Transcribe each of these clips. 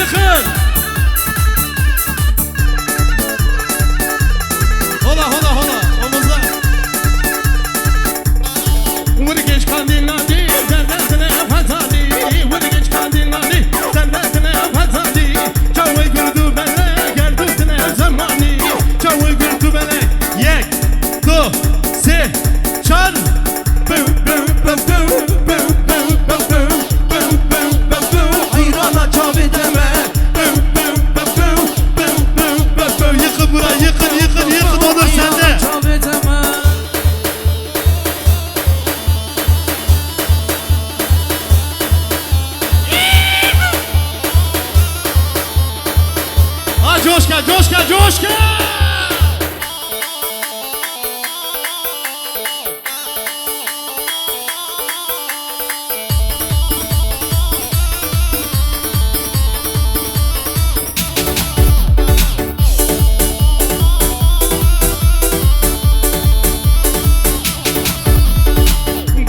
yıkın. Hola hola hola omuzlar. Vur geç kandilladi, derdetine fatali. Vur geç kandilladi, derdetine fatali. Çavı gürdü bele, gerdutine zamani. Çavı gürdü bele, yek, du, se, çan. Hayrana çavi deme. Yıkın burayı, yıkın olur sende. Ha coşka, coşka, coşka.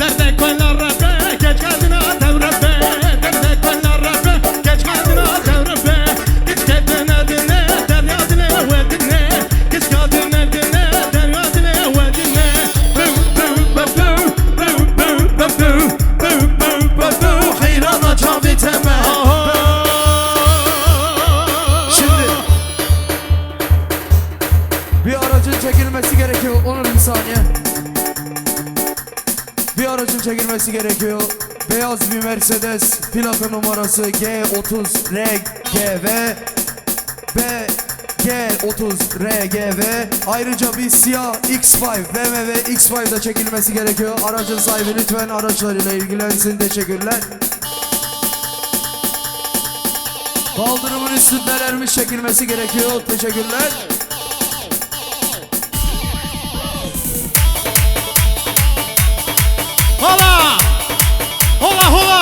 Derde koylar rabe, geç geldin ha devrebe. Derde koylar rabe, geç geldin ha devrebe. Geç geldin erdine, derya dile verdine. Geç geldin erdine, derya dile verdine. Hayrana çavi teme. Şimdi bir aracın çekilmesi gerekiyor. Onur bir saniye. Bir aracın çekilmesi gerekiyor. Beyaz bir Mercedes, plaka numarası G30RGV BG30RGV. Ayrıca bir siyah X5 BMW X5 da çekilmesi gerekiyor. Aracın sahibi lütfen araçlarıyla ilgilensin. Teşekkürler. Kaldırımın üstünden ermiş çekilmesi gerekiyor. Teşekkürler. Hola! Hola hola!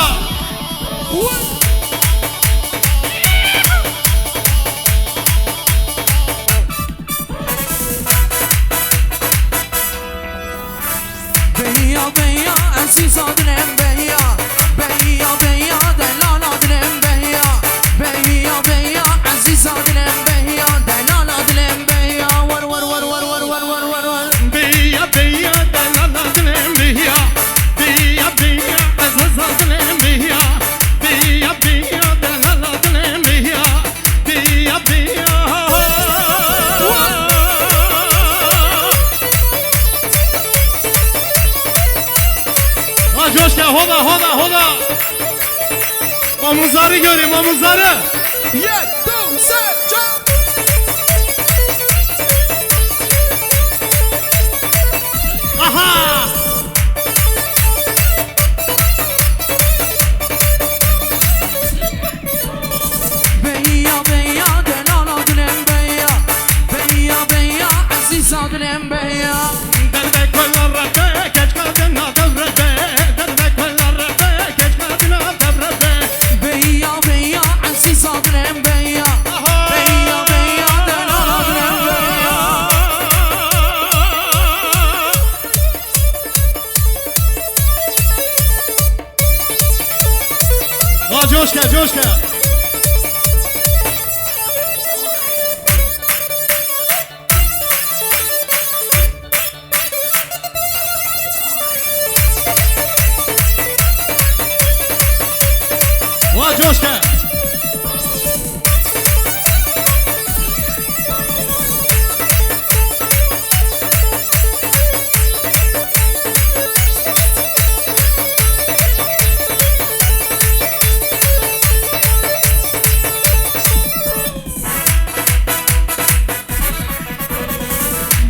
Beya beya aziz adrem beya. Beya beya delal adrem beya. Beya beya aziz adrem beya. Delal adrem beya. Var var var var var var var var var. Beya beya delaladın beya. Beya beya azazadın beya. Beya beya delaladın beya. Beya beya. Ha coşka hola hola hola. Omuzları göreyim omuzları. Aha! Beya beya delal adrem beya. Beya beya aziz adrem beya. Derde koylar rabe, geç kaldın ha devrebe. Derde koylar rabe, geç kaldın ha devrebe. Beya beya aziz adrem beya. Beya beya delal adrem beya. Ha coşka coşka. Ha coşka.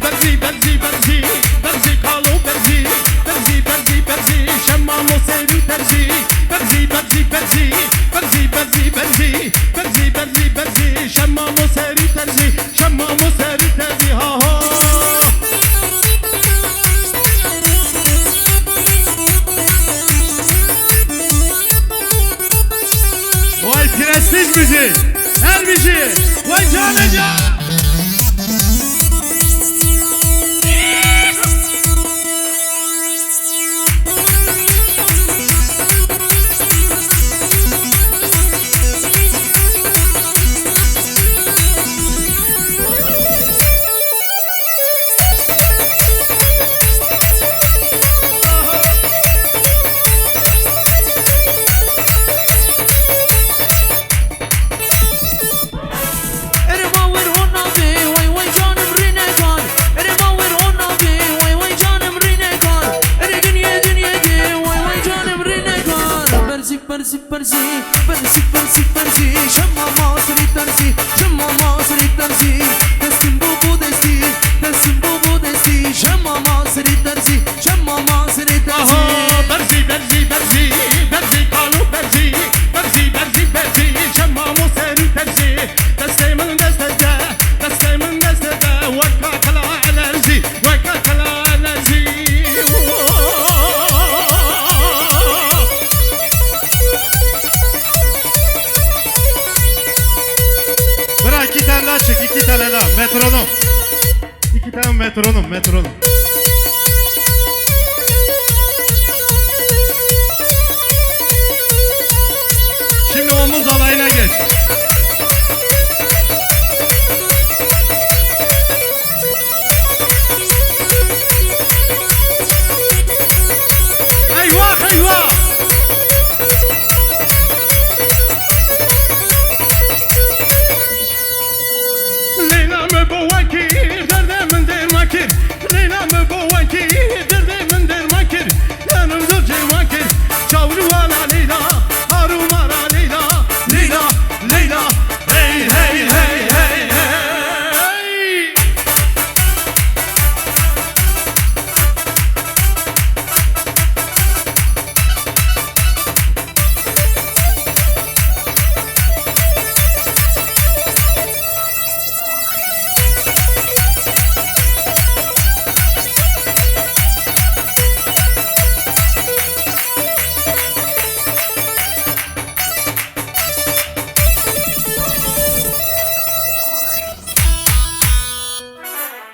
Berzi berzi berzi berzi kalu berzi berzi berzi berzi şemmamo seri berzi berzi berzi berzi berzi berzi berzi berzi berzi berzi şemmamo seri berzi şemmamo seri berzi ha ha. Vay prestij müziği her müziği vay canıca. برزي برزي برزي برزي برزي شما مصري ترزي شما مصري ترزي دستم بوبو دستي دستم بوبو دستي شما مصري ترزي شما مصري ترزي برزي برزي برزي برزي قالوا برزي برزي برزي برزي شما موسري ترزي دستي من دستة دستي من دستة وكا كلا الرزي وكا كلا الرزي Bırak 2 tane daha çek, 2 tane daha. Metronom. 2 tane metronom, metronom.